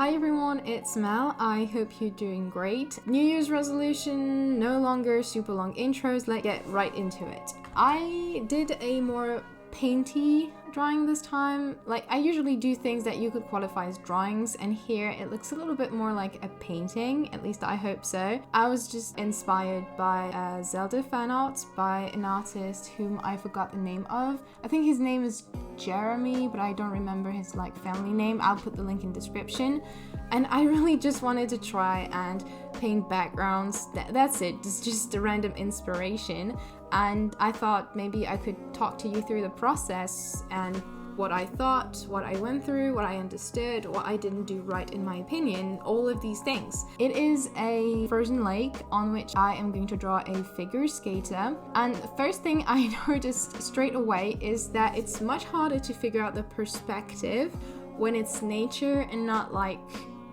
Hi everyone, it's Mel. I hope you're doing great. New Year's resolution, no longer super long intros, let's get right into it. I did a more painty drawing this time. Like, I usually do things that you could qualify as drawings, and here it looks a little bit more like a painting, at least I hope so. I was just inspired by Zelda fan art by an artist whom I forgot the name of. I think his name is Jeremy, but I don't remember his family name. I'll put the link in description. And I really just wanted to try and paint backgrounds. That's it. It's just a random inspiration. And I thought maybe I could talk to you through the process and what I thought, what I went through, what I understood, what I didn't do right in my opinion, all of these things. It is a frozen lake on which I am going to draw a figure skater. And the first thing I noticed straight away is that it's much harder to figure out the perspective when it's nature and not like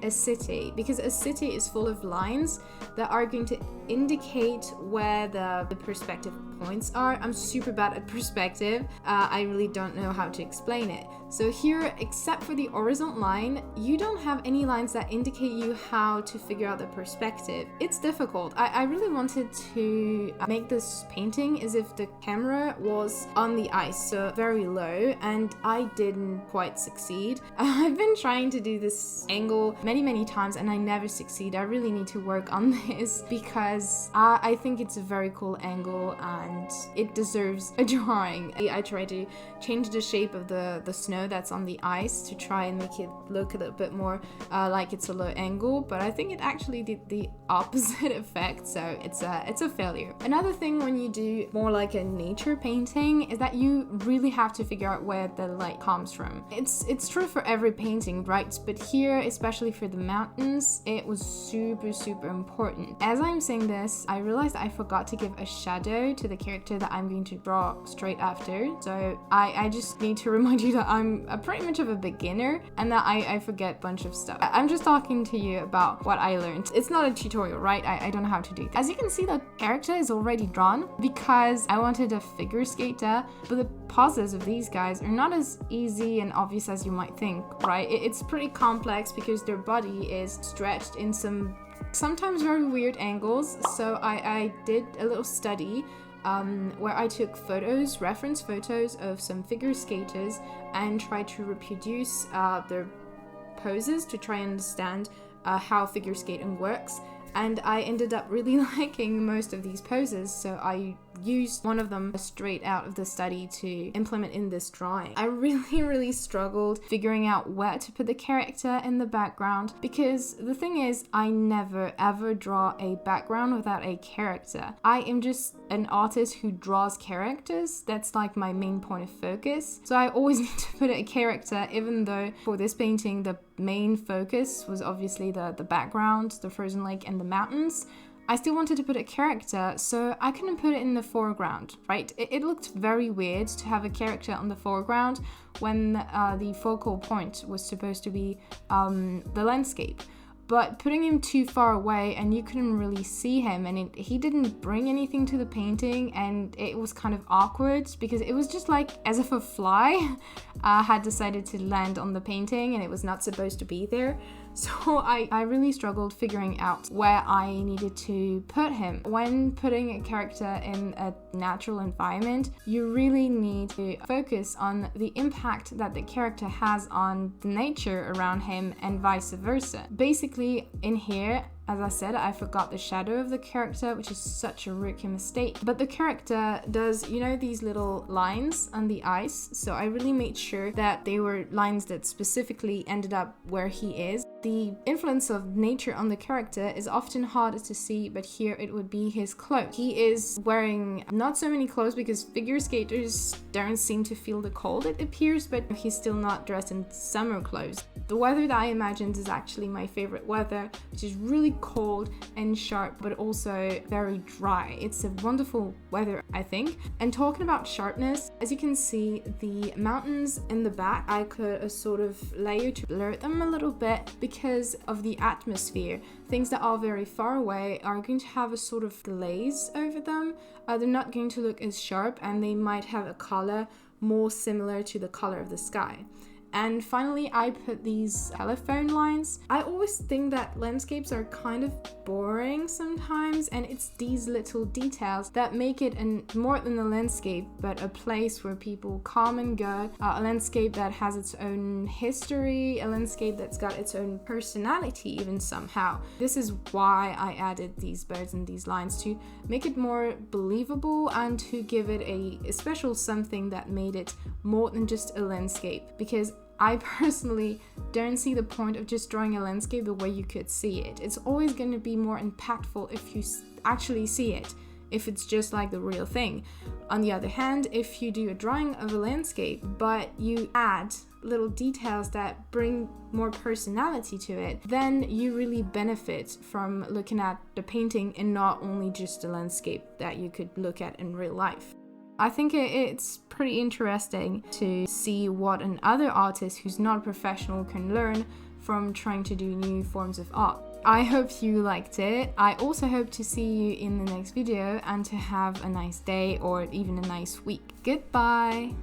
a city, because a city is full of lines that are going to indicate where the perspective points are. I'm super bad at perspective. I really don't know how to explain it. So here, except for the horizontal line, you don't have any lines that indicate you how to figure out the perspective. It's difficult. I really wanted to make this painting as if the camera was on the ice, so very low, and I didn't quite succeed. I've been trying to do this angle many times and I never succeed. I really need to work on this because I think it's a very cool angle and it deserves a drawing. I tried to change the shape of the snow that's on the ice to try and make it look a little bit more like it's a low angle, but I think it actually did the opposite effect, so it's a failure. Another thing when you do more like a nature painting is that you really have to figure out where the light comes from. It's true for every painting, right? But here, especially for the mountains, it was super important. As I'm saying this, I realized I forgot to give a shadow to the character that I'm going to draw straight after, so I just need to remind you that I'm pretty much of a beginner and that I forget a bunch of stuff. I'm just talking to you about what I learned. It's not a tutorial, right? I don't know how to do that. As you can see, the character is already drawn because I wanted a figure skater, but the poses of these guys are not as easy and obvious as you might think, right? It's pretty complex because their body is stretched in sometimes very weird angles. So I did a little study where I took reference photos of some figure skaters and tried to reproduce their poses to try and understand how figure skating works. And I ended up really liking most of these poses, so I used one of them straight out of the study to implement in this drawing. I really struggled figuring out where to put the character in the background, because the thing is, I never ever draw a background without a character. I am just an artist who draws characters. That's like my main point of focus. So I always need to put a character, even though for this painting the main focus was obviously the background, the frozen lake and the mountains. I still wanted to put a character, so I couldn't put it in the foreground, right? It looked very weird to have a character on the foreground when the focal point was supposed to be the landscape. But putting him too far away and you couldn't really see him, and he didn't bring anything to the painting, and it was kind of awkward because it was just like as if a fly had decided to land on the painting and it was not supposed to be there. So I really struggled figuring out where I needed to put him. When putting a character in a natural environment, you really need to focus on the impact that the character has on the nature around him and vice versa. Basically, in here, as I said, I forgot the shadow of the character, which is such a rookie mistake. But the character does, these little lines on the ice. So I really made sure that they were lines that specifically ended up where he is. The influence of nature on the character is often harder to see, but here it would be his clothes. He is wearing not so many clothes because figure skaters don't seem to feel the cold, it appears, but he's still not dressed in summer clothes. The weather that I imagined is actually my favorite weather, which is really cold and sharp, but also very dry. It's a wonderful weather, I think. And talking about sharpness, as you can see, the mountains in the back, I put a sort of layer to blur them a little bit because of the atmosphere. Things that are very far away are going to have a sort of glaze over them. They're not going to look as sharp, and they might have a color more similar to the color of the sky. And finally, I put these telephone lines. I always think that landscapes are kind of boring sometimes, and it's these little details that make it more than a landscape, but a place where people come and go, a landscape that has its own history, a landscape that's got its own personality even somehow. This is why I added these birds and these lines, to make it more believable and to give it a special something that made it more than just a landscape, because I personally don't see the point of just drawing a landscape the way you could see it. It's always going to be more impactful if you actually see it, if it's just like the real thing. On the other hand, if you do a drawing of a landscape, but you add little details that bring more personality to it, then you really benefit from looking at the painting and not only just a landscape that you could look at in real life. I think it's pretty interesting to see what another artist who's not a professional can learn from trying to do new forms of art. I hope you liked it. I also hope to see you in the next video and to have a nice day or even a nice week. Goodbye!